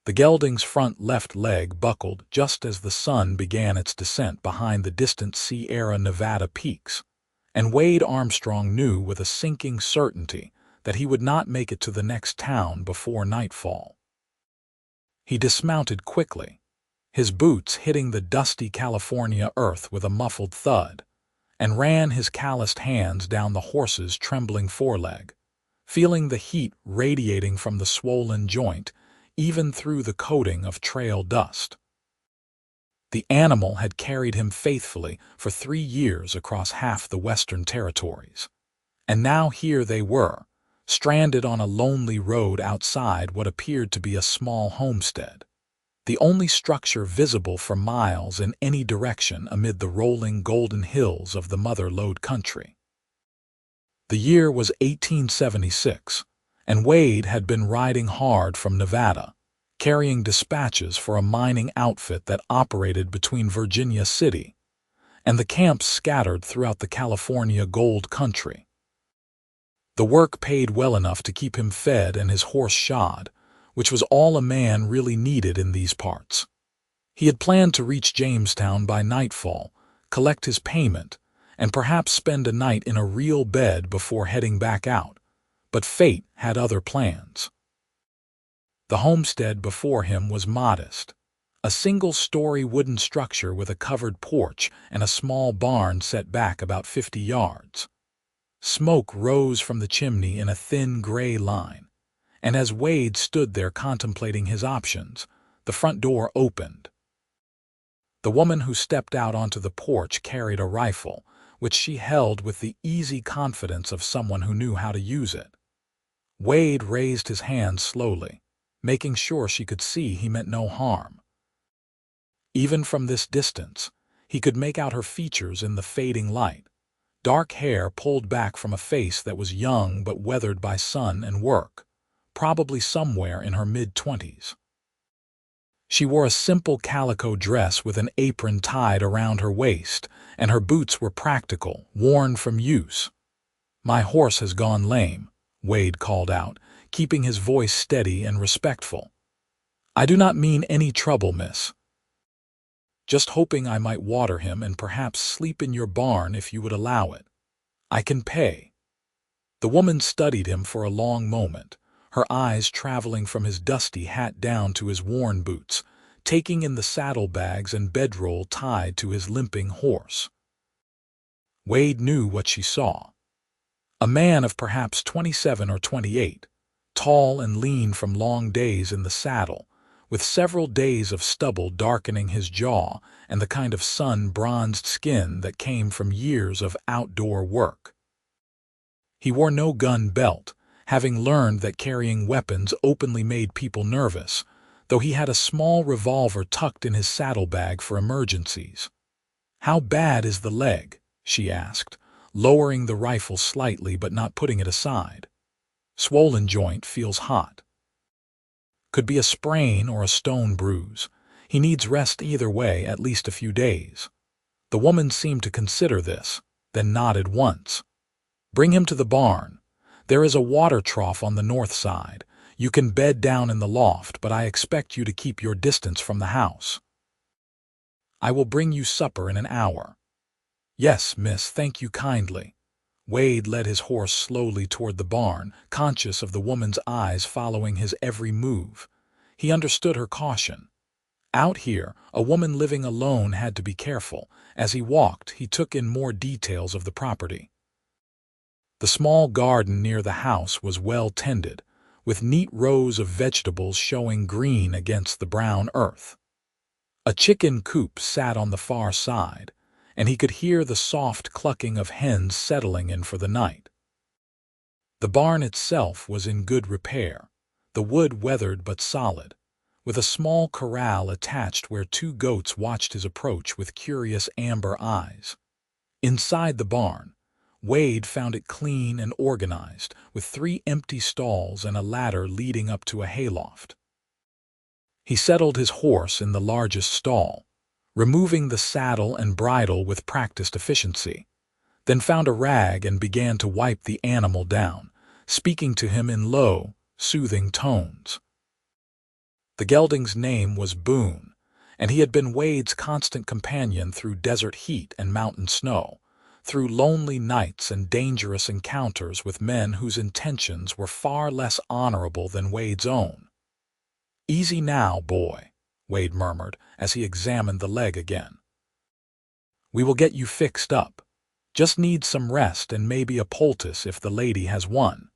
The gelding's front left leg buckled just as the sun began its descent behind the distant Sierra Nevada peaks, and Wade Armstrong knew with a sinking certainty that he would not make it to the next town before nightfall. He dismounted quickly, his boots hitting the dusty California earth with a muffled thud, and ran his calloused hands down the horse's trembling foreleg, feeling the heat radiating from the swollen joint even through the coating of trail dust. The animal had carried him faithfully for 3 years across half the Western Territories, and now here they were, stranded on a lonely road outside what appeared to be a small homestead, the only structure visible for miles in any direction amid the rolling golden hills of the Mother Lode country. The year was 1876, and Wade had been riding hard from Nevada, carrying dispatches for a mining outfit that operated between Virginia City and the camps scattered throughout the California gold country. The work paid well enough to keep him fed and his horse shod, which was all a man really needed in these parts. He had planned to reach Jamestown by nightfall, collect his payment, and perhaps spend a night in a real bed before heading back out, but fate had other plans. The homestead before him was modest, a single-story wooden structure with a covered porch and a small barn set back about 50 yards. Smoke rose from the chimney in a thin gray line, and as Wade stood there contemplating his options, the front door opened. The woman who stepped out onto the porch carried a rifle, which she held with the easy confidence of someone who knew how to use it. Wade raised his hand slowly, making sure she could see he meant no harm. Even from this distance, he could make out her features in the fading light, dark hair pulled back from a face that was young but weathered by sun and work, probably somewhere in her mid-20s. She wore a simple calico dress with an apron tied around her waist, and her boots were practical, worn from use. "My horse has gone lame," Wade called out, keeping his voice steady and respectful. "I do not mean any trouble, miss. Just hoping I might water him and perhaps sleep in your barn if you would allow it. I can pay." The woman studied him for a long moment, her eyes traveling from his dusty hat down to his worn boots, taking in the saddlebags and bedroll tied to his limping horse. Wade knew what she saw. A man of perhaps 27 or 28, tall and lean from long days in the saddle, with several days of stubble darkening his jaw and the kind of sun-bronzed skin that came from years of outdoor work. He wore no gun belt, having learned that carrying weapons openly made people nervous, though he had a small revolver tucked in his saddlebag for emergencies. "How bad is the leg?" she asked, lowering the rifle slightly but not putting it aside. "Swollen joint, feels hot. Could be a sprain or a stone bruise. He needs rest either way, at least a few days." The woman seemed to consider this, then nodded once. "Bring him to the barn. There is a water trough on the north side. You can bed down in the loft, but I expect you to keep your distance from the house. I will bring you supper in an hour." "Yes, miss, thank you kindly." Wade led his horse slowly toward the barn, conscious of the woman's eyes following his every move. He understood her caution. Out here, a woman living alone had to be careful. As he walked, he took in more details of the property. The small garden near the house was well tended, with neat rows of vegetables showing green against the brown earth. A chicken coop sat on the far side, and he could hear the soft clucking of hens settling in for the night. The barn itself was in good repair, the wood weathered but solid, with a small corral attached where 2 goats watched his approach with curious amber eyes. Inside the barn, Wade found it clean and organized, with 3 empty stalls and a ladder leading up to a hayloft. He settled his horse in the largest stall, removing the saddle and bridle with practiced efficiency, then found a rag and began to wipe the animal down, speaking to him in low, soothing tones. The gelding's name was Boone, and he had been Wade's constant companion through desert heat and mountain snow, through lonely nights and dangerous encounters with men whose intentions were far less honorable than Wade's own. "Easy now, boy," Wade murmured as he examined the leg again. "We will get you fixed up. Just need some rest and maybe a poultice if the lady has one."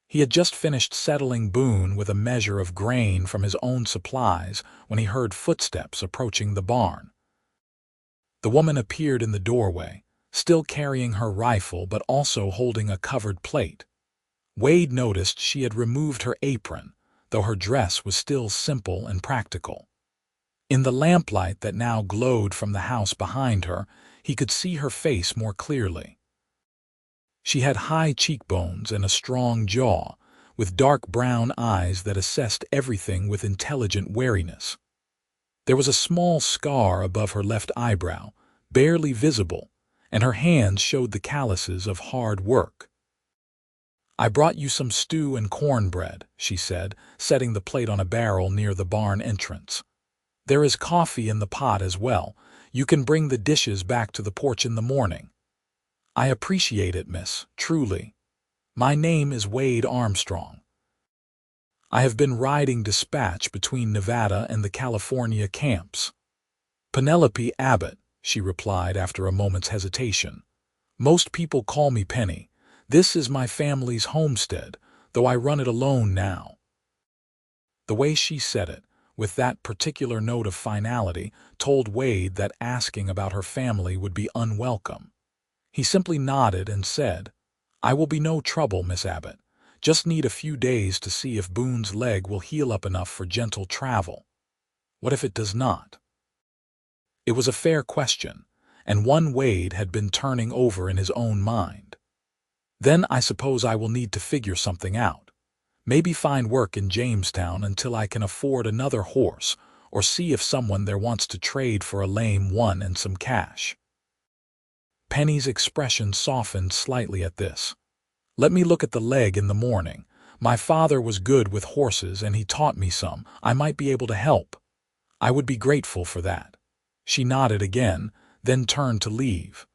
He had just finished settling Boone with a measure of grain from his own supplies when he heard footsteps approaching the barn. The woman appeared in the doorway, still carrying her rifle but also holding a covered plate. Wade noticed she had removed her apron, though her dress was still simple and practical. In the lamplight that now glowed from the house behind her, he could see her face more clearly. She had high cheekbones and a strong jaw, with dark brown eyes that assessed everything with intelligent wariness. There was a small scar above her left eyebrow, barely visible, and her hands showed the calluses of hard work. "I brought you some stew and cornbread," she said, setting the plate on a barrel near the barn entrance. "There is coffee in the pot as well. You can bring the dishes back to the porch in the morning." "I appreciate it, miss, truly. My name is Wade Armstrong. I have been riding dispatch between Nevada and the California camps." "Penelope Abbott," she replied after a moment's hesitation. "Most people call me Penny. This is my family's homestead, though I run it alone now." The way she said it, with that particular note of finality, told Wade that asking about her family would be unwelcome. He simply nodded and said, "I will be no trouble, Miss Abbott. Just need a few days to see if Boone's leg will heal up enough for gentle travel. What if it does not?" It was a fair question, and one Wade had been turning over in his own mind. "Then I suppose I will need to figure something out. Maybe find work in Jamestown until I can afford another horse, or see if someone there wants to trade for a lame one and some cash." Penny's expression softened slightly at this. "Let me look at the leg in the morning. My father was good with horses and he taught me some. I might be able to help. I would be grateful for that." She nodded again, then turned to leave.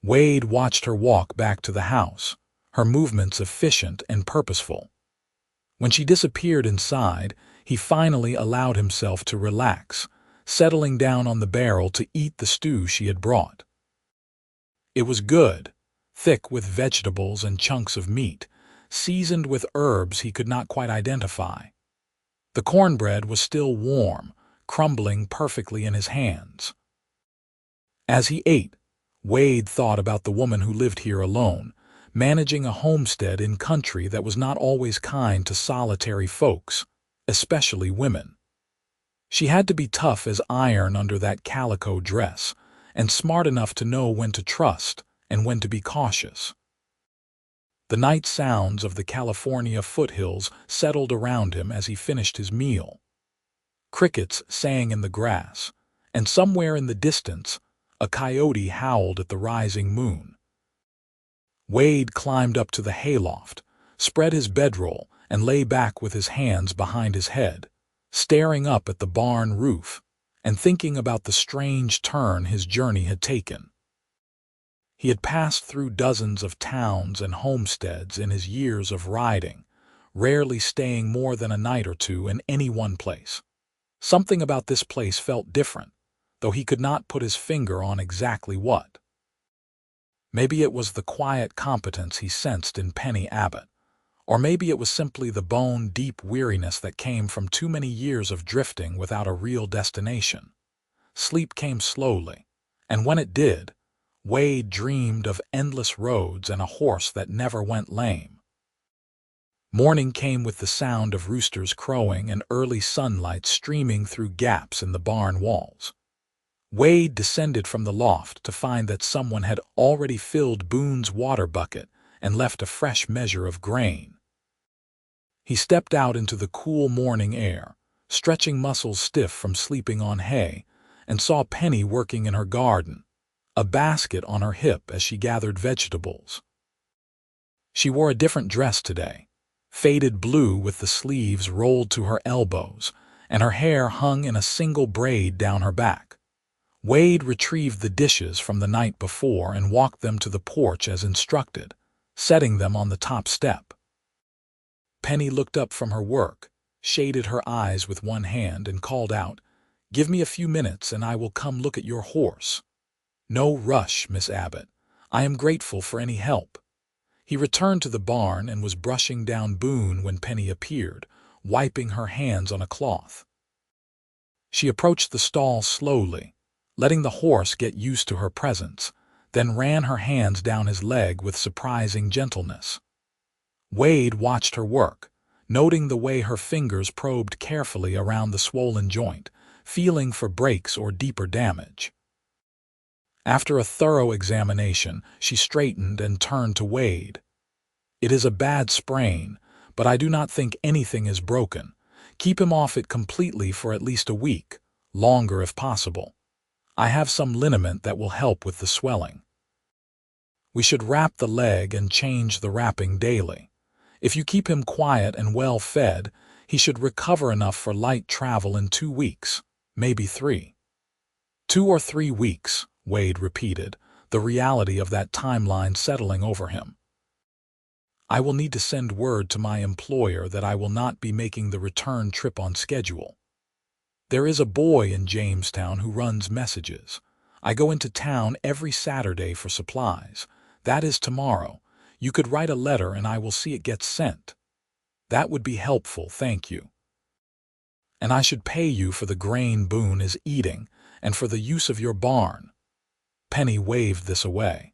Wade watched her walk back to the house, her movements efficient and purposeful. When she disappeared inside, he finally allowed himself to relax, settling down on the barrel to eat the stew she had brought. It was good, thick with vegetables and chunks of meat, seasoned with herbs he could not quite identify. The cornbread was still warm, crumbling perfectly in his hands. As he ate, Wade thought about the woman who lived here alone, managing a homestead in country that was not always kind to solitary folks, especially women. She had to be tough as iron under that calico dress, and smart enough to know when to trust and when to be cautious. The night sounds of the California foothills settled around him as he finished his meal. Crickets sang in the grass, and somewhere in the distance, a coyote howled at the rising moon. Wade climbed up to the hayloft, spread his bedroll, and lay back with his hands behind his head, staring up at the barn roof and thinking about the strange turn his journey had taken. He had passed through dozens of towns and homesteads in his years of riding, rarely staying more than a night or two in any one place. Something about this place felt different, though he could not put his finger on exactly what. Maybe it was the quiet competence he sensed in Penny Abbott, or maybe it was simply the bone-deep weariness that came from too many years of drifting without a real destination. Sleep came slowly, and when it did, Wade dreamed of endless roads and a horse that never went lame. Morning came with the sound of roosters crowing and early sunlight streaming through gaps in the barn walls. Wade descended from the loft to find that someone had already filled Boone's water bucket and left a fresh measure of grain. He stepped out into the cool morning air, stretching muscles stiff from sleeping on hay, and saw Penny working in her garden, a basket on her hip as she gathered vegetables. She wore a different dress today, faded blue with the sleeves rolled to her elbows, and her hair hung in a single braid down her back. Wade retrieved the dishes from the night before and walked them to the porch as instructed, setting them on the top step. Penny looked up from her work, shaded her eyes with one hand, and called out, "Give me a few minutes and I will come look at your horse." "No rush, Miss Abbott. I am grateful for any help." He returned to the barn and was brushing down Boone when Penny appeared, wiping her hands on a cloth. She approached the stall slowly, letting the horse get used to her presence, then ran her hands down his leg with surprising gentleness. Wade watched her work, noting the way her fingers probed carefully around the swollen joint, feeling for breaks or deeper damage. After a thorough examination, she straightened and turned to Wade. "It is a bad sprain, but I do not think anything is broken. Keep him off it completely for at least a week, longer if possible. I have some liniment that will help with the swelling. We should wrap the leg and change the wrapping daily. If you keep him quiet and well fed, he should recover enough for light travel in 2 weeks, maybe 3. 2 or 3 weeks, Wade repeated, the reality of that timeline settling over him. I will need to send word to my employer that I will not be making the return trip on schedule. There is a boy in Jamestown who runs messages. I go into town every Saturday for supplies. That is tomorrow. You could write a letter and I will see it gets sent. That would be helpful, thank you. And I should pay you for the grain Boone is eating and for the use of your barn." Penny waved this away.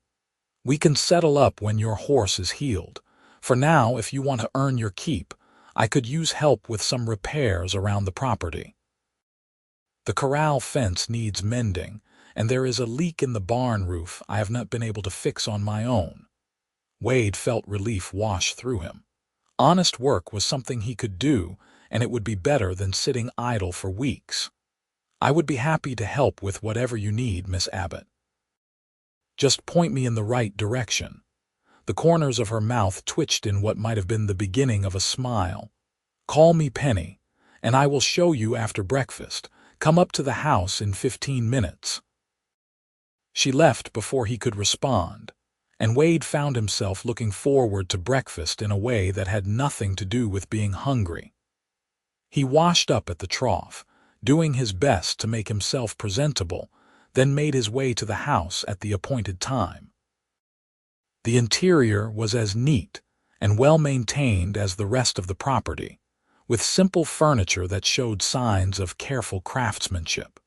"We can settle up when your horse is healed. For now, if you want to earn your keep, I could use help with some repairs around the property. The corral fence needs mending, and there is a leak in the barn roof I have not been able to fix on my own." Wade felt relief wash through him. Honest work was something he could do, and it would be better than sitting idle for weeks. "I would be happy to help with whatever you need, Miss Abbott. Just point me in the right direction." The corners of her mouth twitched in what might have been the beginning of a smile. "Call me Penny, and I will show you after breakfast. Come up to the house in 15 minutes." She left before he could respond, and Wade found himself looking forward to breakfast in a way that had nothing to do with being hungry. He washed up at the trough, doing his best to make himself presentable, then made his way to the house at the appointed time. The interior was as neat and well-maintained as the rest of the property, with simple furniture that showed signs of careful craftsmanship.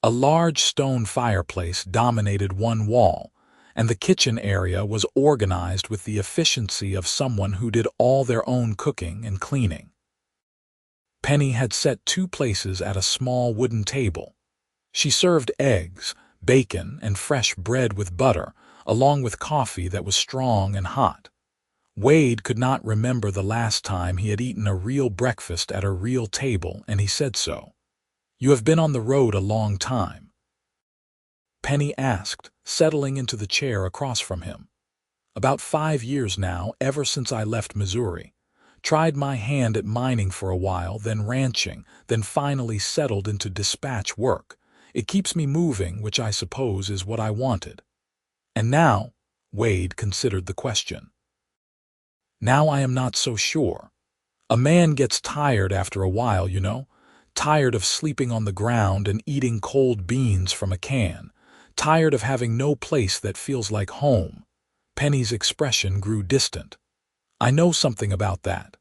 A large stone fireplace dominated one wall, and the kitchen area was organized with the efficiency of someone who did all their own cooking and cleaning. Penny had set 2 places at a small wooden table. She served eggs, bacon, and fresh bread with butter, along with coffee that was strong and hot. Wade could not remember the last time he had eaten a real breakfast at a real table, and he said so. "You have been on the road a long time?" Penny asked, settling into the chair across from him. "About 5 years now, ever since I left Missouri. Tried my hand at mining for a while, then ranching, then finally settled into dispatch work. It keeps me moving, which I suppose is what I wanted." "And now?" Wade considered the question. "Now I am not so sure. A man gets tired after a while, you know. Tired of sleeping on the ground and eating cold beans from a can. Tired of having no place that feels like home." Penny's expression grew distant. "I know something about that.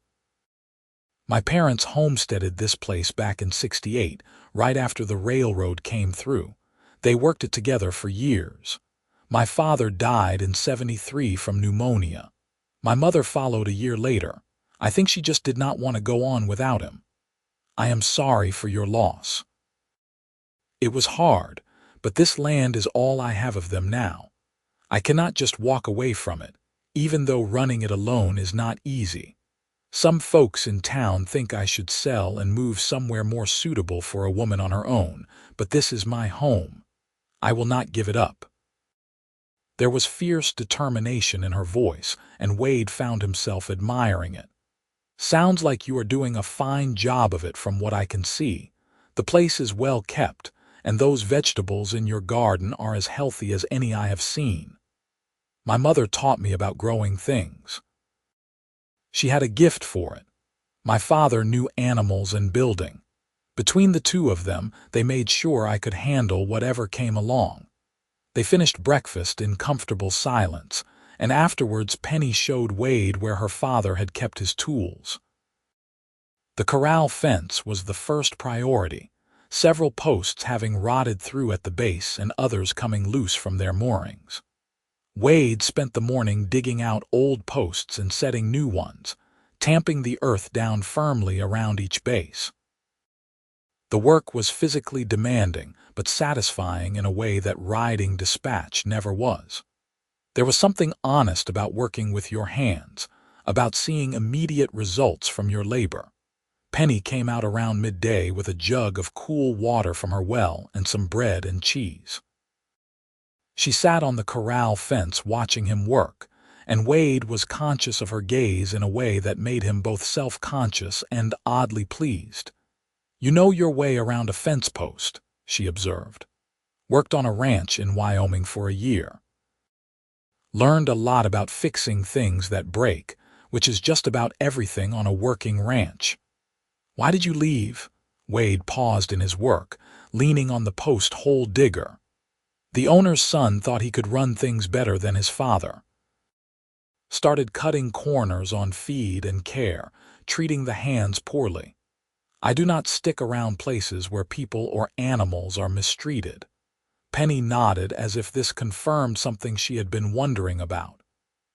My parents homesteaded this place back in '68, right after the railroad came through. They worked it together for years. My father died in '73 from pneumonia. My mother followed a year later. I think she just did not want to go on without him. I am sorry for your loss. It was hard, but this land is all I have of them now. I cannot just walk away from it, even though running it alone is not easy. Some folks in town think I should sell and move somewhere more suitable for a woman on her own, but this is my home. I will not give it up." There was fierce determination in her voice, and Wade found himself admiring it. Sounds like you are doing a fine job of it from what I can see. The place is well kept, and those vegetables in your garden are as healthy as any I have seen. My mother taught me about growing things. She had a gift for it. My father knew animals and building. Between the two of them, they made sure I could handle whatever came along. They finished breakfast in comfortable silence, and afterwards Penny showed Wade where her father had kept his tools. The corral fence was the first priority, several posts having rotted through at the base and others coming loose from their moorings. Wade spent the morning digging out old posts and setting new ones, tamping the earth down firmly around each base. The work was physically demanding, but satisfying in a way that riding dispatch never was. There was something honest about working with your hands, about seeing immediate results from your labor. Penny came out around midday with a jug of cool water from her well and some bread and cheese. She sat on the corral fence watching him work, and Wade was conscious of her gaze in a way that made him both self-conscious and oddly pleased. "You know your way around a fence post," she observed. "Worked on a ranch in Wyoming for a year. Learned a lot about fixing things that break, which is just about everything on a working ranch. Why did you leave?" Wade paused in his work, leaning on the post hole digger. The owner's son thought he could run things better than his father. Started cutting corners on feed and care, treating the hands poorly. I do not stick around places where people or animals are mistreated. Penny nodded as if this confirmed something she had been wondering about.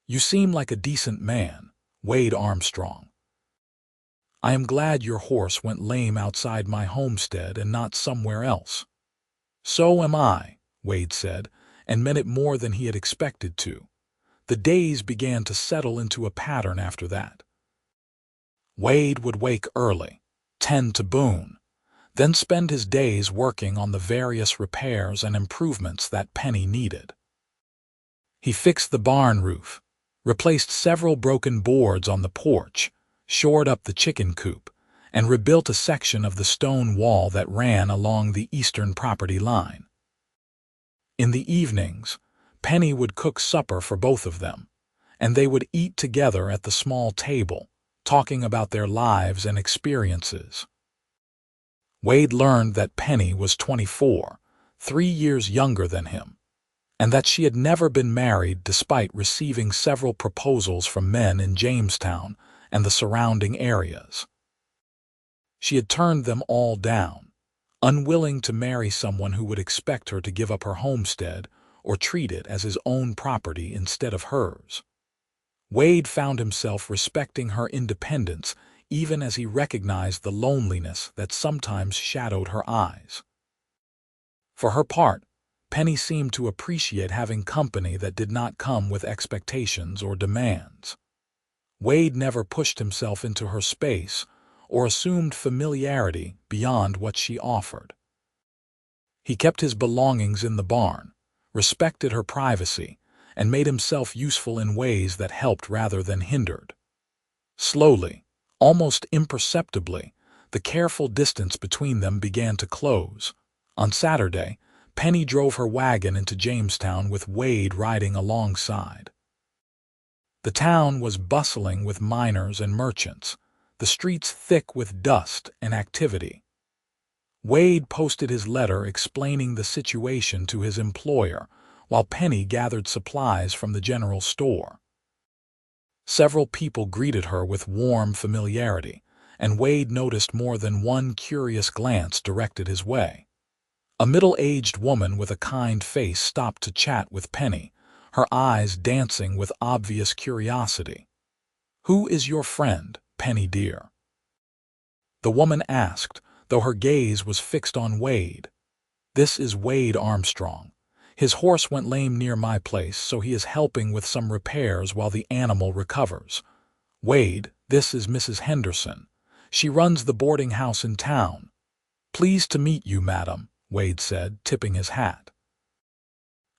"You seem like a decent man, Wade Armstrong. I am glad your horse went lame outside my homestead and not somewhere else." "So am I," Wade said, and meant it more than he had expected to. The days began to settle into a pattern after that. Wade would wake early, tend to Boone, then spend his days working on the various repairs and improvements that Penny needed. He fixed the barn roof, replaced several broken boards on the porch, shored up the chicken coop, and rebuilt a section of the stone wall that ran along the eastern property line. In the evenings, Penny would cook supper for both of them, and they would eat together at the small table, talking about their lives and experiences. Wade learned that Penny was 24, 3 years younger than him, and that she had never been married despite receiving several proposals from men in Jamestown and the surrounding areas. She had turned them all down, unwilling to marry someone who would expect her to give up her homestead or treat it as his own property instead of hers. Wade found himself respecting her independence even as he recognized the loneliness that sometimes shadowed her eyes. For her part, Penny seemed to appreciate having company that did not come with expectations or demands. Wade never pushed himself into her space or assumed familiarity beyond what she offered. He kept his belongings in the barn, respected her privacy, and made himself useful in ways that helped rather than hindered. Slowly, almost imperceptibly, the careful distance between them began to close. On Saturday, Penny drove her wagon into Jamestown with Wade riding alongside. The town was bustling with miners and merchants, the streets thick with dust and activity. Wade posted his letter explaining the situation to his employer, while Penny gathered supplies from the general store. Several people greeted her with warm familiarity, and Wade noticed more than one curious glance directed his way. A middle-aged woman with a kind face stopped to chat with Penny, her eyes dancing with obvious curiosity. "Who is your friend, Penny dear?" the woman asked, though her gaze was fixed on Wade. "This is Wade Armstrong. His horse went lame near my place, so he is helping with some repairs while the animal recovers. Wade, this is Mrs. Henderson. She runs the boarding house in town." "Pleased to meet you, madam," Wade said, tipping his hat.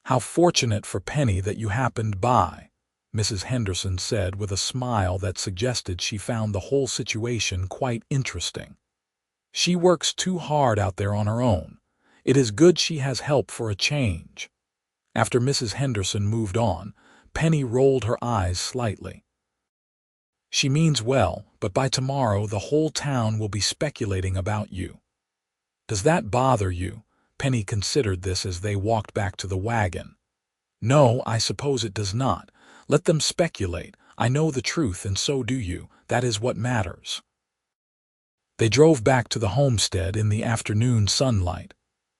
"How fortunate for Penny that you happened by." Mrs. Henderson said with a smile that suggested she found the whole situation quite interesting. She works too hard out there on her own. It is good she has help for a change. After Mrs. Henderson moved on, Penny rolled her eyes slightly. She means well, but by tomorrow the whole town will be speculating about you. Does that bother you? Penny considered this as they walked back to the wagon. No, I suppose it does not. Let them speculate. I know the truth, and so do you. That is what matters. They drove back to the homestead in the afternoon sunlight.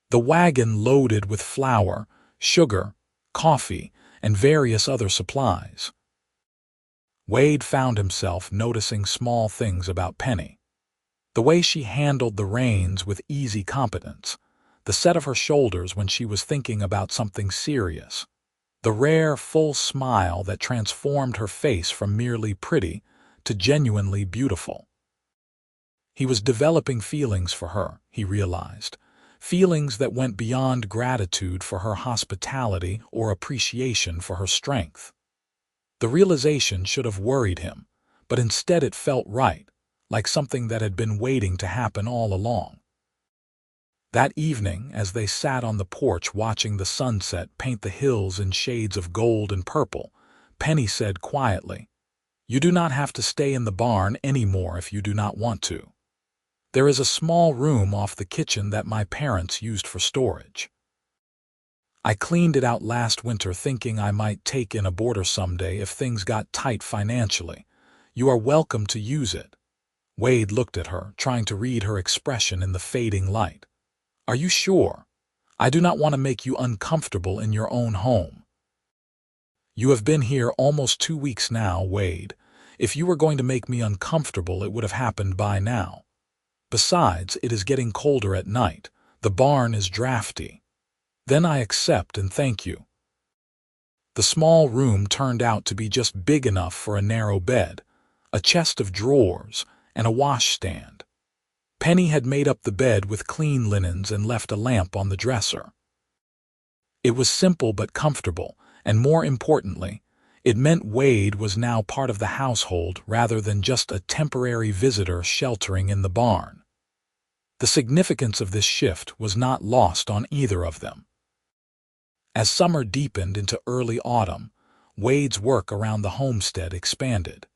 The wagon loaded with flour, sugar, coffee, and various other supplies. Wade found himself noticing small things about Penny. The way she handled the reins with easy competence, the set of her shoulders when she was thinking about something serious, the rare, full smile that transformed her face from merely pretty to genuinely beautiful. He was developing feelings for her, he realized, feelings that went beyond gratitude for her hospitality or appreciation for her strength. The realization should have worried him, but instead it felt right, like something that had been waiting to happen all along. That evening, as they sat on the porch watching the sunset paint the hills in shades of gold and purple, Penny said quietly, "You do not have to stay in the barn anymore if you do not want to. There is a small room off the kitchen that my parents used for storage. I cleaned it out last winter thinking I might take in a boarder someday if things got tight financially. You are welcome to use it." Wade looked at her, trying to read her expression in the fading light. "Are you sure? I do not want to make you uncomfortable in your own home." "You have been here almost 2 weeks now, Wade. If you were going to make me uncomfortable, it would have happened by now. Besides, it is getting colder at night. The barn is drafty." "Then I accept and thank you." The small room turned out to be just big enough for a narrow bed, a chest of drawers, and a washstand. Penny had made up the bed with clean linens and left a lamp on the dresser. It was simple but comfortable, and more importantly, it meant Wade was now part of the household rather than just a temporary visitor sheltering in the barn. The significance of this shift was not lost on either of them. As summer deepened into early autumn, Wade's work around the homestead expanded.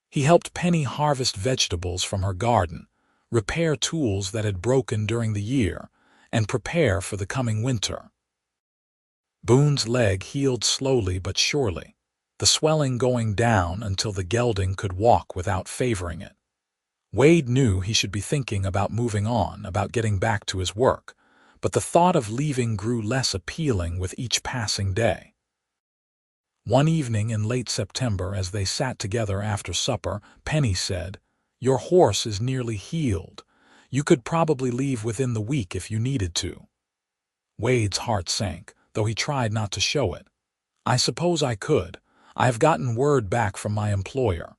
He helped Penny harvest vegetables from her garden, repair tools that had broken during the year, and prepare for the coming winter. Boone's leg healed slowly but surely, the swelling going down until the gelding could walk without favoring it. Wade knew he should be thinking about moving on, about getting back to his work, but the thought of leaving grew less appealing with each passing day. One evening in late September, as they sat together after supper, Penny said, "Your horse is nearly healed. You could probably leave within the week if you needed to." Wade's heart sank, though he tried not to show it. "I suppose I could. I have gotten word back from my employer.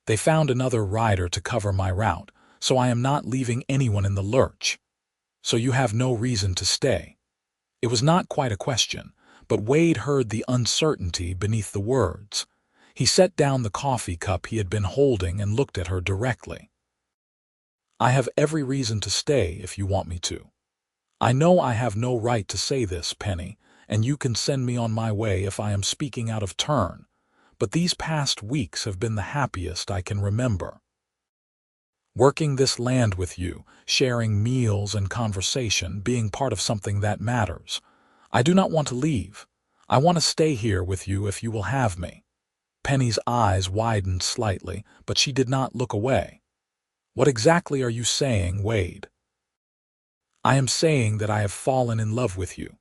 They found another rider to cover my route, so I am not leaving anyone in the lurch. So you have no reason to stay." It was not quite a question, but Wade heard the uncertainty beneath the words. He set down the coffee cup he had been holding and looked at her directly. "I have every reason to stay if you want me to. I know I have no right to say this, Penny, and you can send me on my way if I am speaking out of turn, but these past weeks have been the happiest I can remember. Working this land with you, sharing meals and conversation, being part of something that matters. I do not want to leave. I want to stay here with you if you will have me." Penny's eyes widened slightly, but she did not look away. "What exactly are you saying, Wade?" "I am saying that I have fallen in love with you.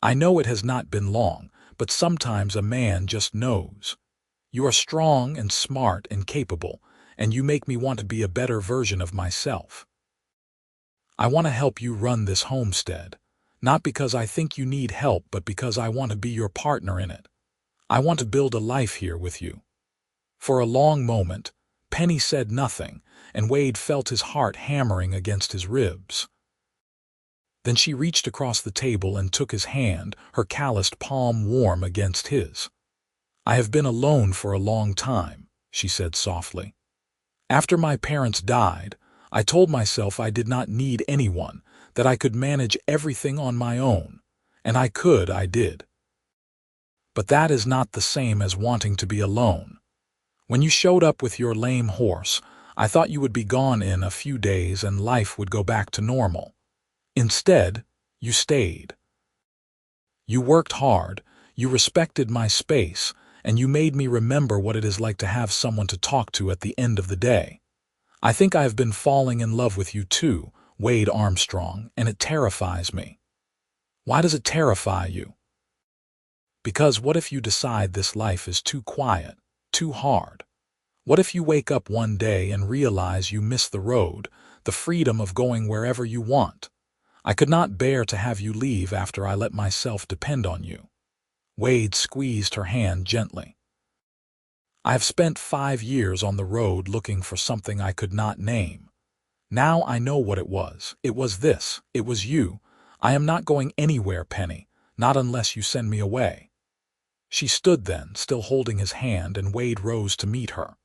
I know it has not been long, but sometimes a man just knows. You are strong and smart and capable, and you make me want to be a better version of myself. I want to help you run this homestead, not because I think you need help, but because I want to be your partner in it. I want to build a life here with you." For a long moment, Penny said nothing, and Wade felt his heart hammering against his ribs. Then she reached across the table and took his hand, her calloused palm warm against his. "I have been alone for a long time," she said softly. "After my parents died, I told myself I did not need anyone, that I could manage everything on my own. And I did. But that is not the same as wanting to be alone. When you showed up with your lame horse, I thought you would be gone in a few days and life would go back to normal. Instead, you stayed. You worked hard, you respected my space, and you made me remember what it is like to have someone to talk to at the end of the day. I think I have been falling in love with you too, Wade Armstrong, and it terrifies me." "Why does it terrify you?" "Because what if you decide this life is too quiet, too hard? What if you wake up one day and realize you miss the road, the freedom of going wherever you want? I could not bear to have you leave after I let myself depend on you." Wade squeezed her hand gently. "I have spent 5 years on the road looking for something I could not name. Now I know what it was. It was this. It was you. I am not going anywhere, Penny, not unless you send me away." She stood then, still holding his hand, and Wade rose to meet her.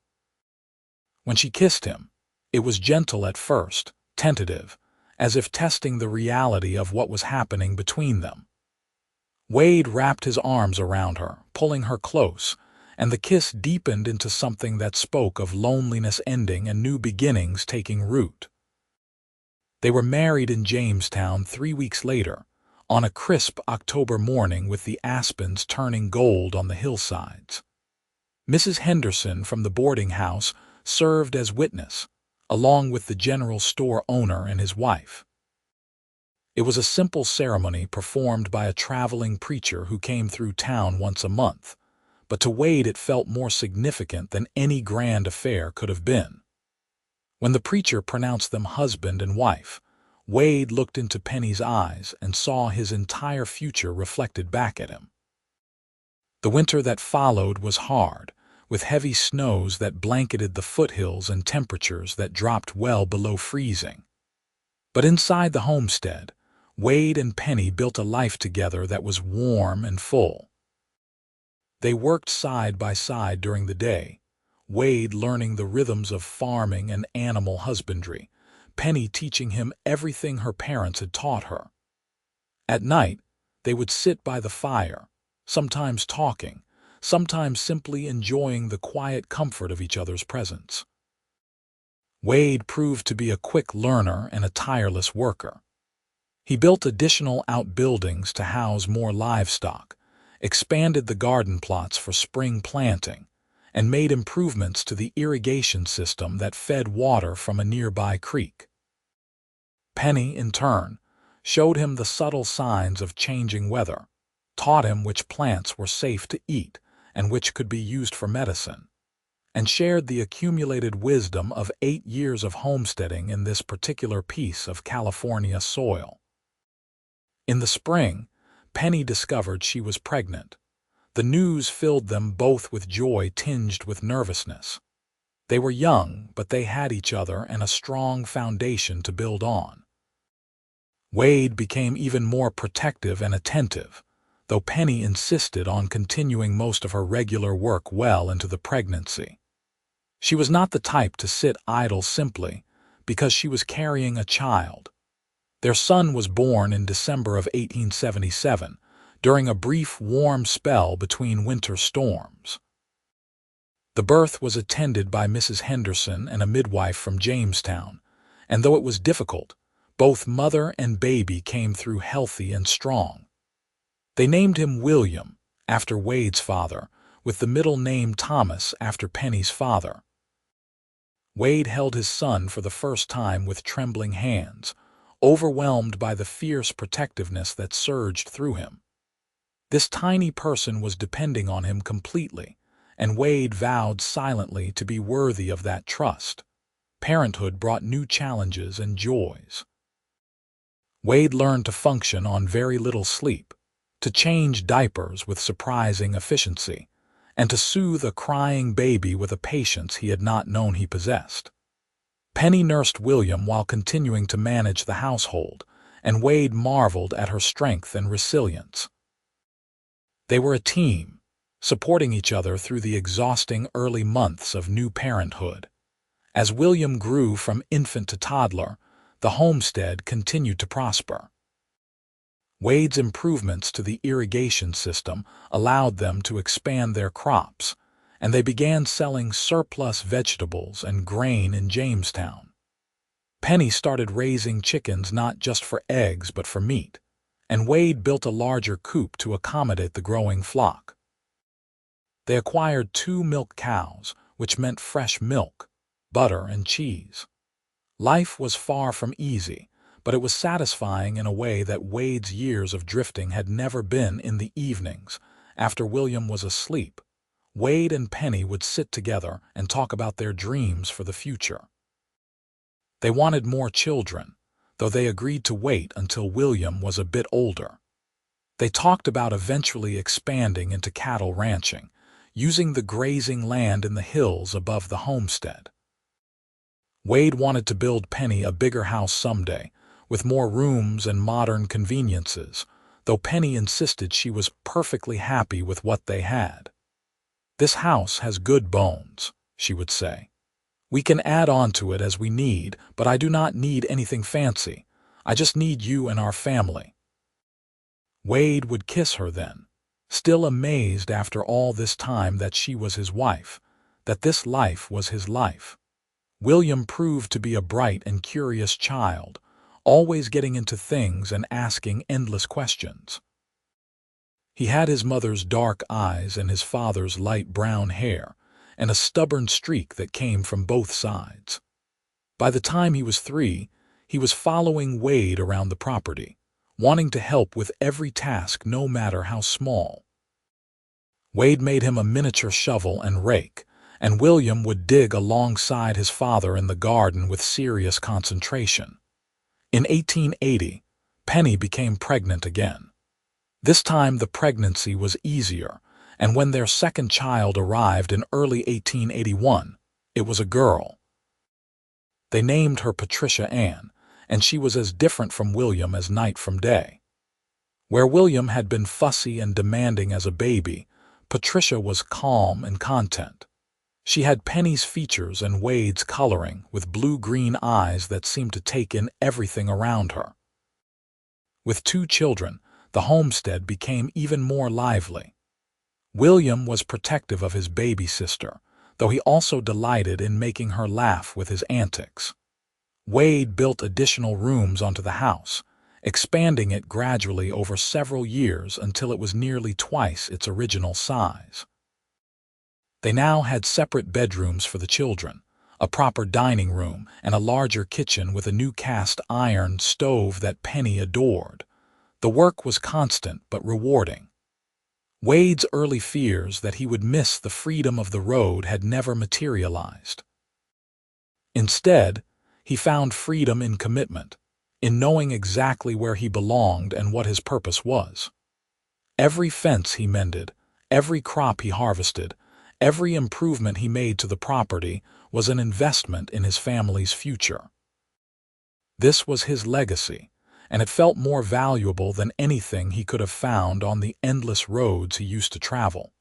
When she kissed him, it was gentle at first, tentative, as if testing the reality of what was happening between them. Wade wrapped his arms around her, pulling her close, and the kiss deepened into something that spoke of loneliness ending and new beginnings taking root. They were married in Jamestown 3 weeks later, on a crisp October morning with the aspens turning gold on the hillsides. Mrs. Henderson from the boarding house served as witness, along with the general store owner and his wife. It was a simple ceremony performed by a traveling preacher who came through town once a month, but to Wade it felt more significant than any grand affair could have been. When the preacher pronounced them husband and wife, Wade looked into Penny's eyes and saw his entire future reflected back at him. The winter that followed was hard, with heavy snows that blanketed the foothills and temperatures that dropped well below freezing. But inside the homestead, Wade and Penny built a life together that was warm and full. They worked side by side during the day, Wade learning the rhythms of farming and animal husbandry, Penny teaching him everything her parents had taught her. At night, they would sit by the fire, sometimes talking, sometimes simply enjoying the quiet comfort of each other's presence. Wade proved to be a quick learner and a tireless worker. He built additional outbuildings to house more livestock, expanded the garden plots for spring planting, and made improvements to the irrigation system that fed water from a nearby creek. Penny, in turn, showed him the subtle signs of changing weather, taught him which plants were safe to eat and which could be used for medicine, and shared the accumulated wisdom of 8 years of homesteading in this particular piece of California soil. In the spring, Penny discovered she was pregnant. The news filled them both with joy tinged with nervousness. They were young, but they had each other and a strong foundation to build on. Wade became even more protective and attentive, though Penny insisted on continuing most of her regular work well into the pregnancy. She was not the type to sit idle simply because she was carrying a child. Their son was born in December of 1877, during a brief warm spell between winter storms. The birth was attended by Mrs. Henderson and a midwife from Jamestown, and though it was difficult, both mother and baby came through healthy and strong. They named him William, after Wade's father, with the middle name Thomas after Penny's father. Wade held his son for the first time with trembling hands, overwhelmed by the fierce protectiveness that surged through him. This tiny person was depending on him completely, and Wade vowed silently to be worthy of that trust. Parenthood brought new challenges and joys. Wade learned to function on very little sleep, to change diapers with surprising efficiency, and to soothe a crying baby with a patience he had not known he possessed. Penny nursed William while continuing to manage the household, and Wade marveled at her strength and resilience. They were a team, supporting each other through the exhausting early months of new parenthood. As William grew from infant to toddler, the homestead continued to prosper. Wade's improvements to the irrigation system allowed them to expand their crops, and they began selling surplus vegetables and grain in Jamestown. Penny started raising chickens not just for eggs but for meat, and Wade built a larger coop to accommodate the growing flock. They acquired 2 milk cows, which meant fresh milk, butter, and cheese. Life was far from easy, but it was satisfying in a way that Wade's years of drifting had never been. In the evenings, after William was asleep, Wade and Penny would sit together and talk about their dreams for the future. They wanted more children, though they agreed to wait until William was a bit older. They talked about eventually expanding into cattle ranching, using the grazing land in the hills above the homestead. Wade wanted to build Penny a bigger house someday, with more rooms and modern conveniences, though Penny insisted she was perfectly happy with what they had. "This house has good bones," she would say. "We can add on to it as we need, but I do not need anything fancy. I just need you and our family." Wade would kiss her then, still amazed after all this time that she was his wife, that this life was his life. William proved to be a bright and curious child, always getting into things and asking endless questions. He had his mother's dark eyes and his father's light brown hair, and a stubborn streak that came from both sides. By the time he was 3, he was following Wade around the property, wanting to help with every task no matter how small. Wade made him a miniature shovel and rake, and William would dig alongside his father in the garden with serious concentration. In 1880, Penny became pregnant again. This time the pregnancy was easier, and when their second child arrived in early 1881, it was a girl. They named her Patricia Ann, and she was as different from William as night from day. Where William had been fussy and demanding as a baby, Patricia was calm and content. She had Penny's features and Wade's coloring, with blue-green eyes that seemed to take in everything around her. With 2 children, the homestead became even more lively. William was protective of his baby sister, though he also delighted in making her laugh with his antics. Wade built additional rooms onto the house, expanding it gradually over several years until it was nearly twice its original size. They now had separate bedrooms for the children, a proper dining room, and a larger kitchen with a new cast iron stove that Penny adored. The work was constant but rewarding. Wade's early fears that he would miss the freedom of the road had never materialized. Instead, he found freedom in commitment, in knowing exactly where he belonged and what his purpose was. Every fence he mended, every crop he harvested, every improvement he made to the property was an investment in his family's future. This was his legacy, and it felt more valuable than anything he could have found on the endless roads he used to travel.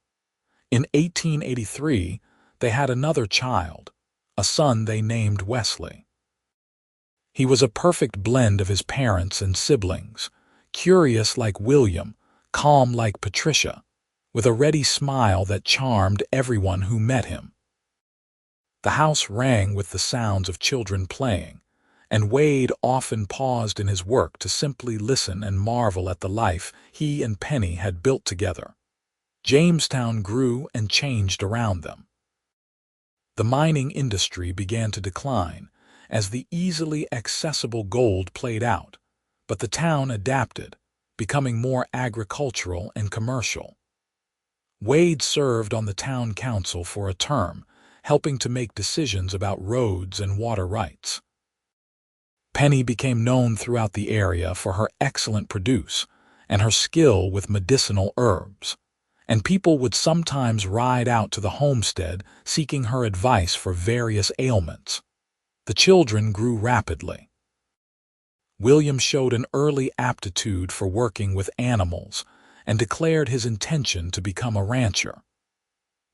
In 1883, they had another child, a son they named Wesley. He was a perfect blend of his parents and siblings, curious like William, calm like Patricia, with a ready smile that charmed everyone who met him. The house rang with the sounds of children playing, and Wade often paused in his work to simply listen and marvel at the life he and Penny had built together. Jamestown grew and changed around them. The mining industry began to decline as the easily accessible gold played out, but the town adapted, becoming more agricultural and commercial. Wade served on the town council for a term, helping to make decisions about roads and water rights. Penny became known throughout the area for her excellent produce and her skill with medicinal herbs, and people would sometimes ride out to the homestead seeking her advice for various ailments. The children grew rapidly. William showed an early aptitude for working with animals and declared his intention to become a rancher.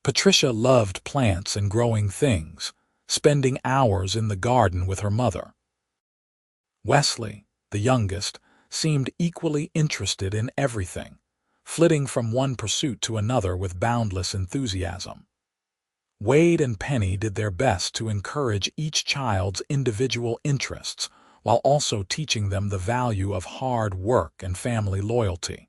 Patricia loved plants and growing things, spending hours in the garden with her mother. Wesley, the youngest, seemed equally interested in everything, flitting from one pursuit to another with boundless enthusiasm. Wade and Penny did their best to encourage each child's individual interests while also teaching them the value of hard work and family loyalty.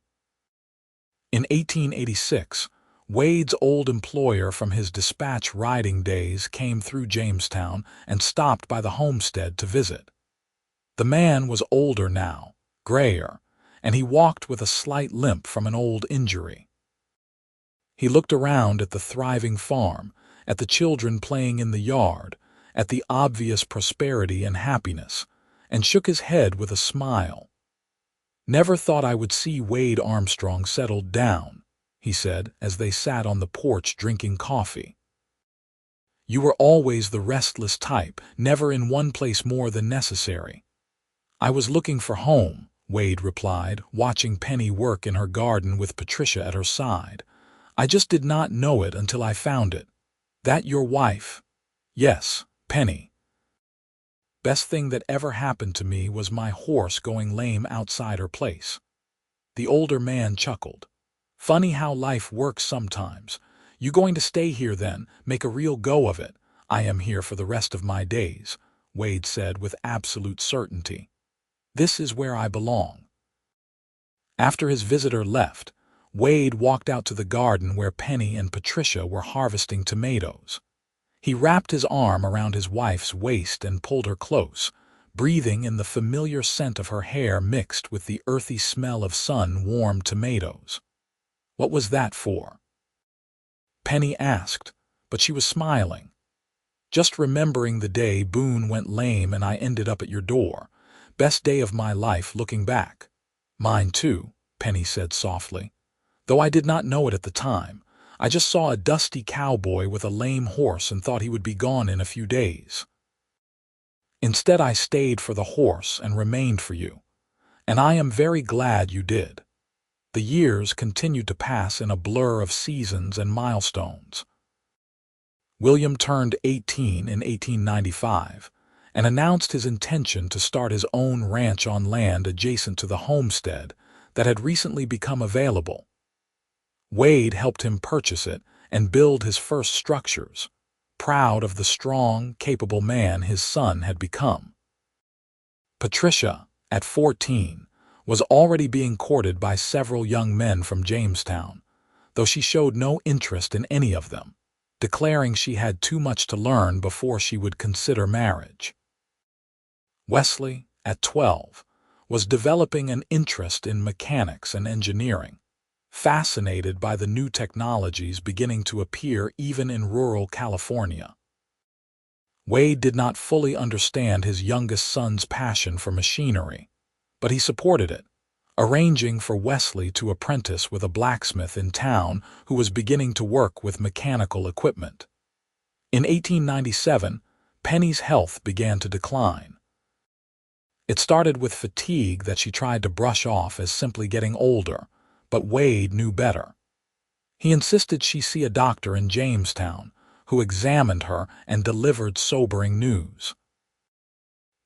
In 1886, Wade's old employer from his dispatch riding days came through Jamestown and stopped by the homestead to visit. The man was older now, grayer, and he walked with a slight limp from an old injury. He looked around at the thriving farm, at the children playing in the yard, at the obvious prosperity and happiness, and shook his head with a smile. "Never thought I would see Wade Armstrong settled down," he said as they sat on the porch drinking coffee. "You were always the restless type, never in one place more than necessary." "I was looking for home," Wade replied, watching Penny work in her garden with Patricia at her side. "I just did not know it until I found it." "That your wife?" "Yes, Penny. Best thing that ever happened to me was my horse going lame outside her place." The older man chuckled. "Funny how life works sometimes. You going to stay here then, make a real go of it?" "I am here for the rest of my days," Wade said with absolute certainty. "This is where I belong." After his visitor left, Wade walked out to the garden where Penny and Patricia were harvesting tomatoes. He wrapped his arm around his wife's waist and pulled her close, breathing in the familiar scent of her hair mixed with the earthy smell of sun-warmed tomatoes. "What was that for?" Penny asked, but she was smiling. "Just remembering the day Boone went lame and I ended up at your door. Best day of my life looking back." "Mine too," Penny said softly. "Though I did not know it at the time. I just saw a dusty cowboy with a lame horse and thought he would be gone in a few days. Instead, I stayed for the horse and remained for you. And I am very glad you did." The years continued to pass in a blur of seasons and milestones. William turned 18 in 1895 and announced his intention to start his own ranch on land adjacent to the homestead that had recently become available. Wade helped him purchase it and build his first structures, proud of the strong, capable man his son had become. Patricia, at 14, was already being courted by several young men from Jamestown, though she showed no interest in any of them, declaring she had too much to learn before she would consider marriage. Wesley, at 12, was developing an interest in mechanics and engineering, fascinated by the new technologies beginning to appear even in rural California. Wade did not fully understand his youngest son's passion for machinery, but he supported it, arranging for Wesley to apprentice with a blacksmith in town who was beginning to work with mechanical equipment. In 1897, Penny's health began to decline. It started with fatigue that she tried to brush off as simply getting older, but Wade knew better. He insisted she see a doctor in Jamestown, who examined her and delivered sobering news.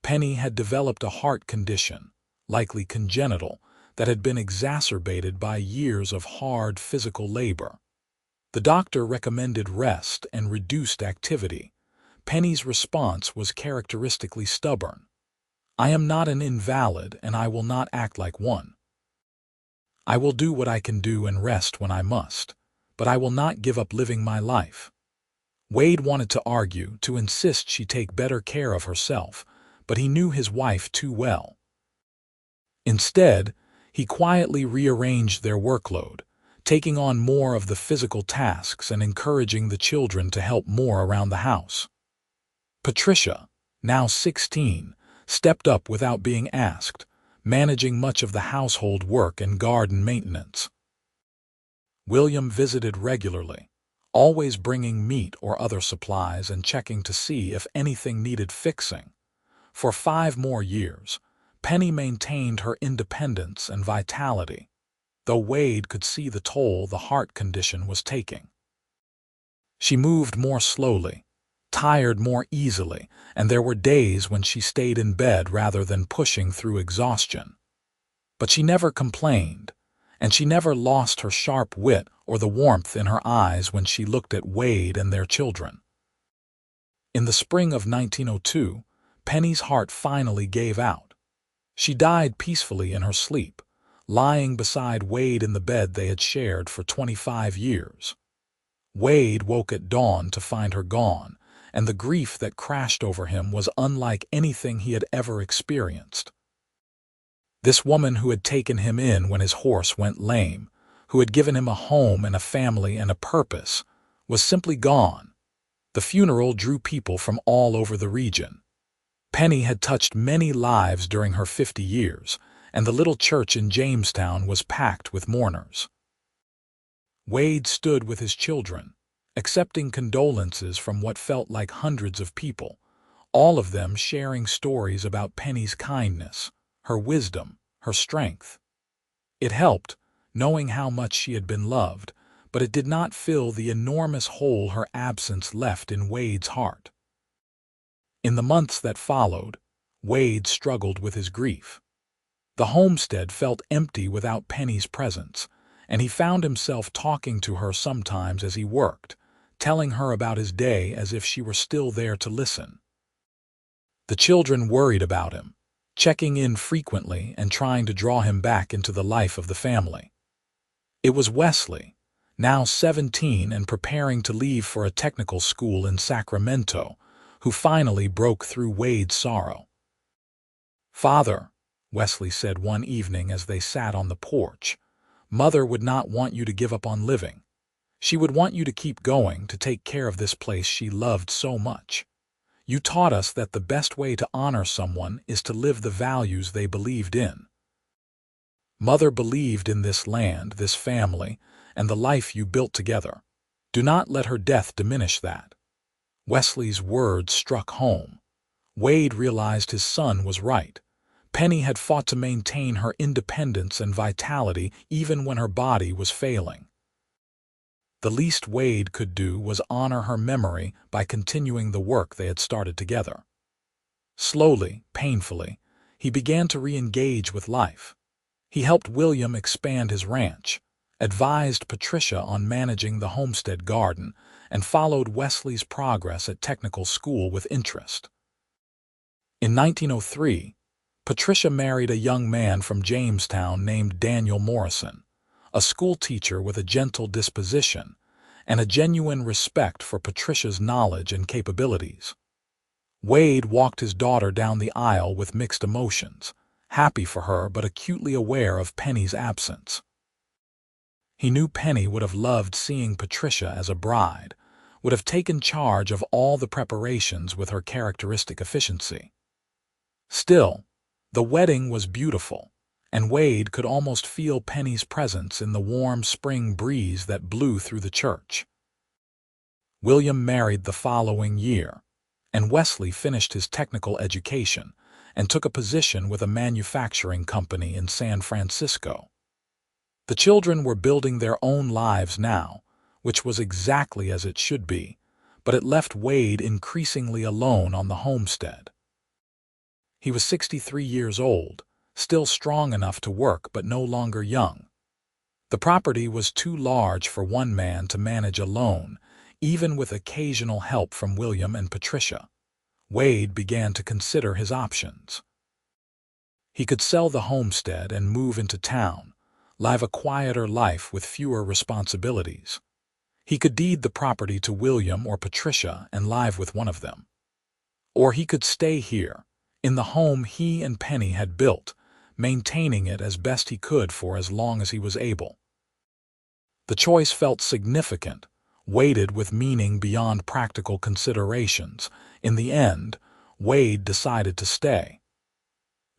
Penny had developed a heart condition, likely congenital, that had been exacerbated by years of hard physical labor. The doctor recommended rest and reduced activity. Penny's response was characteristically stubborn. "I am not an invalid, and I will not act like one. I will do what I can do and rest when I must, but I will not give up living my life." Wade wanted to argue, to insist she take better care of herself, but he knew his wife too well. Instead, he quietly rearranged their workload, taking on more of the physical tasks and encouraging the children to help more around the house. Patricia, now 16, stepped up without being asked, managing much of the household work and garden maintenance. William visited regularly, always bringing meat or other supplies and checking to see if anything needed fixing. For 5 more years, Penny maintained her independence and vitality, though Wade could see the toll the heart condition was taking. She moved more slowly, tired more easily, and there were days when she stayed in bed rather than pushing through exhaustion. But she never complained, and she never lost her sharp wit or the warmth in her eyes when she looked at Wade and their children. In the spring of 1902, Penny's heart finally gave out. She died peacefully in her sleep, lying beside Wade in the bed they had shared for 25 years. Wade woke at dawn to find her gone, and the grief that crashed over him was unlike anything he had ever experienced. This woman who had taken him in when his horse went lame, who had given him a home and a family and a purpose, was simply gone. The funeral drew people from all over the region. Penny had touched many lives during her 50 years, and the little church in Jamestown was packed with mourners. Wade stood with his children, accepting condolences from what felt like hundreds of people, all of them sharing stories about Penny's kindness, her wisdom, her strength. It helped, knowing how much she had been loved, but it did not fill the enormous hole her absence left in Wade's heart. In the months that followed, Wade struggled with his grief. The homestead felt empty without Penny's presence, and he found himself talking to her sometimes as he worked, telling her about his day as if she were still there to listen. The children worried about him, checking in frequently and trying to draw him back into the life of the family. It was Wesley, now 17 and preparing to leave for a technical school in Sacramento, who finally broke through Wade's sorrow. "Father," Wesley said one evening as they sat on the porch, "Mother would not want you to give up on living. She would want you to keep going, to take care of this place she loved so much. You taught us that the best way to honor someone is to live the values they believed in. Mother believed in this land, this family, and the life you built together. Do not let her death diminish that." Wesley's words struck home. Wade realized his son was right. Penny had fought to maintain her independence and vitality even when her body was failing. The least Wade could do was honor her memory by continuing the work they had started together. Slowly, painfully, he began to re-engage with life. He helped William expand his ranch, advised Patricia on managing the homestead garden, and followed Wesley's progress at technical school with interest. In 1903, Patricia married a young man from Jamestown named Daniel Morrison, a school teacher with a gentle disposition and a genuine respect for Patricia's knowledge and capabilities. Wade walked his daughter down the aisle with mixed emotions, happy for her but acutely aware of Penny's absence. He knew Penny would have loved seeing Patricia as a bride, would have taken charge of all the preparations with her characteristic efficiency. Still, the wedding was beautiful, and Wade could almost feel Penny's presence in the warm spring breeze that blew through the church. William married the following year, and Wesley finished his technical education and took a position with a manufacturing company in San Francisco. The children were building their own lives now, which was exactly as it should be, but it left Wade increasingly alone on the homestead. He was 63 years old, still strong enough to work but no longer young. The property was too large for one man to manage alone, even with occasional help from William and Patricia. Wade began to consider his options. He could sell the homestead and move into town, live a quieter life with fewer responsibilities. He could deed the property to William or Patricia and live with one of them. Or he could stay here, in the home he and Penny had built, maintaining it as best he could for as long as he was able. The choice felt significant, weighted with meaning beyond practical considerations. In the end, Wade decided to stay.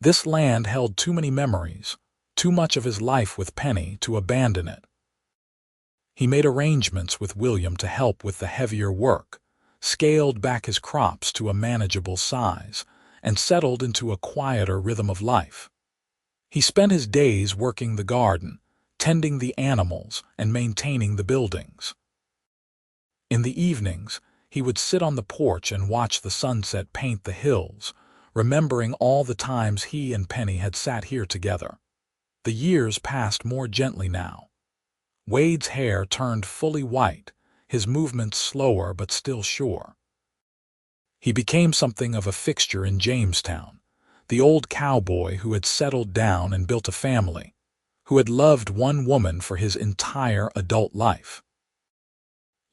This land held too many memories, too much of his life with Penny to abandon it. He made arrangements with William to help with the heavier work, scaled back his crops to a manageable size, and settled into a quieter rhythm of life. He spent his days working the garden, tending the animals, and maintaining the buildings. In the evenings, he would sit on the porch and watch the sunset paint the hills, remembering all the times he and Penny had sat here together. The years passed more gently now. Wade's hair turned fully white, his movements slower but still sure. He became something of a fixture in Jamestown, the old cowboy who had settled down and built a family, who had loved one woman for his entire adult life.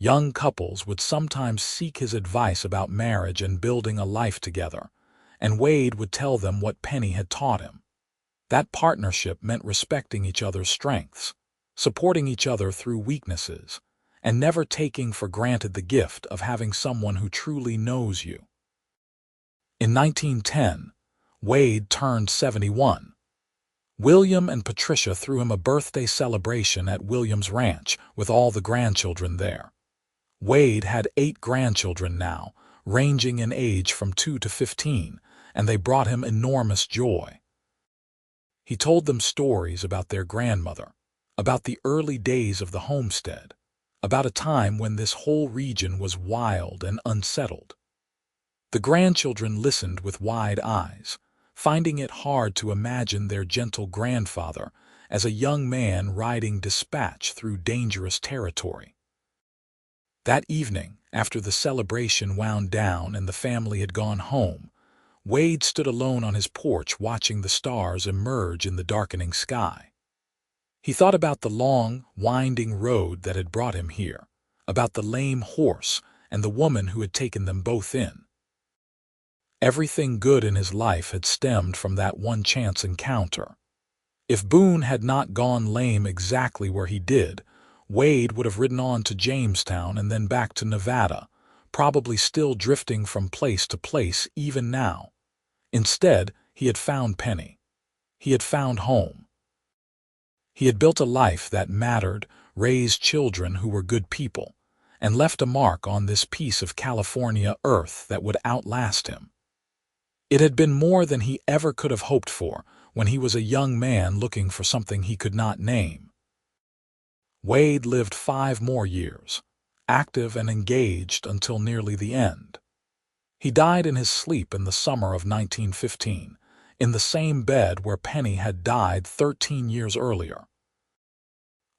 Young couples would sometimes seek his advice about marriage and building a life together, and Wade would tell them what Penny had taught him. That partnership meant respecting each other's strengths, supporting each other through weaknesses, and never taking for granted the gift of having someone who truly knows you. In 1910, Wade turned 71. William and Patricia threw him a birthday celebration at William's ranch with all the grandchildren there. Wade had 8 grandchildren now, ranging in age from 2 to 15, and they brought him enormous joy. He told them stories about their grandmother, about the early days of the homestead, about a time when this whole region was wild and unsettled. The grandchildren listened with wide eyes, finding it hard to imagine their gentle grandfather as a young man riding dispatch through dangerous territory. That evening, after the celebration wound down and the family had gone home, Wade stood alone on his porch watching the stars emerge in the darkening sky. He thought about the long, winding road that had brought him here, about the lame horse and the woman who had taken them both in. Everything good in his life had stemmed from that one chance encounter. If Boone had not gone lame exactly where he did, Wade would have ridden on to Jamestown and then back to Nevada, probably still drifting from place to place even now. Instead, he had found Penny. He had found home. He had built a life that mattered, raised children who were good people, and left a mark on this piece of California earth that would outlast him. It had been more than he ever could have hoped for when he was a young man looking for something he could not name. Wade lived 5 more years, active and engaged until nearly the end. He died in his sleep in the summer of 1915, in the same bed where Penny had died 13 years earlier.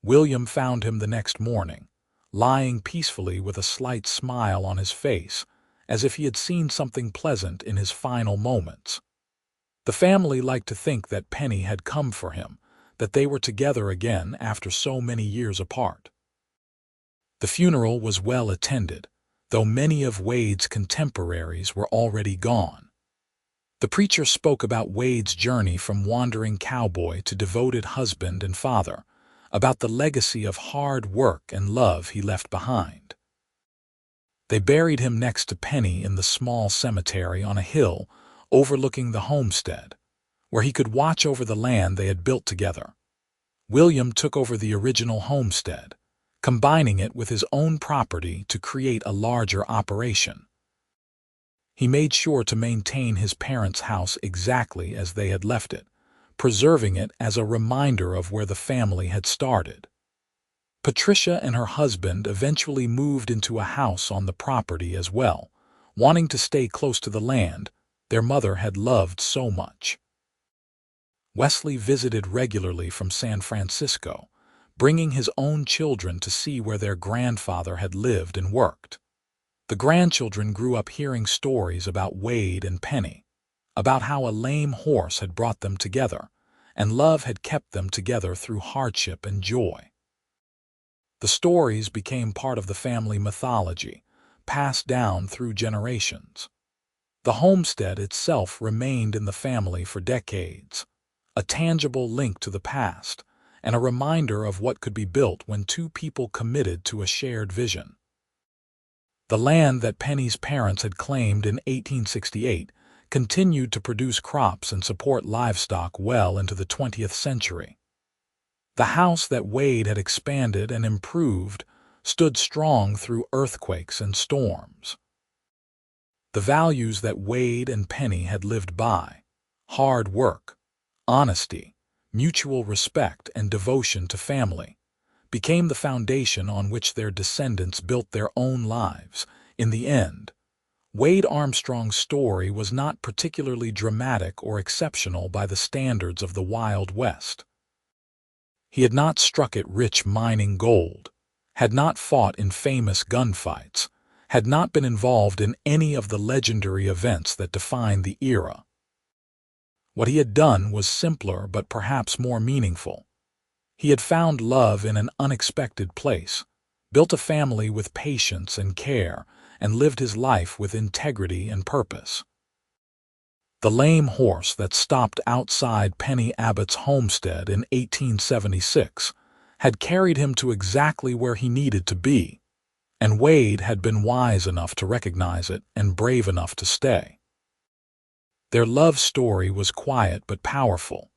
William found him the next morning, lying peacefully with a slight smile on his face, as if he had seen something pleasant in his final moments. The family liked to think that Penny had come for him, that they were together again after so many years apart. The funeral was well attended, though many of Wade's contemporaries were already gone. The preacher spoke about Wade's journey from wandering cowboy to devoted husband and father, about the legacy of hard work and love he left behind. They buried him next to Penny in the small cemetery on a hill overlooking the homestead, where he could watch over the land they had built together. William took over the original homestead, combining it with his own property to create a larger operation. He made sure to maintain his parents' house exactly as they had left it, preserving it as a reminder of where the family had started. Patricia and her husband eventually moved into a house on the property as well, wanting to stay close to the land their mother had loved so much. Wesley visited regularly from San Francisco, bringing his own children to see where their grandfather had lived and worked. The grandchildren grew up hearing stories about Wade and Penny, about how a lame horse had brought them together, and love had kept them together through hardship and joy. The stories became part of the family mythology, passed down through generations. The homestead itself remained in the family for decades, a tangible link to the past, and a reminder of what could be built when 2 people committed to a shared vision. The land that Penny's parents had claimed in 1868 continued to produce crops and support livestock well into the 20th century. The house that Wade had expanded and improved stood strong through earthquakes and storms. The values that Wade and Penny had lived by, hard work, honesty, mutual respect, and devotion to family, became the foundation on which their descendants built their own lives. In the end, Wade Armstrong's story was not particularly dramatic or exceptional by the standards of the Wild West. He had not struck it rich mining gold, had not fought in famous gunfights, had not been involved in any of the legendary events that defined the era. What he had done was simpler but perhaps more meaningful. He had found love in an unexpected place, built a family with patience and care, and lived his life with integrity and purpose. The lame horse that stopped outside Penny Abbott's homestead in 1876 had carried him to exactly where he needed to be, and Wade had been wise enough to recognize it and brave enough to stay. Their love story was quiet but powerful,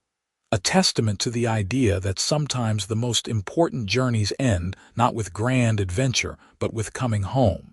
a testament to the idea that sometimes the most important journeys end not with grand adventure but with coming home.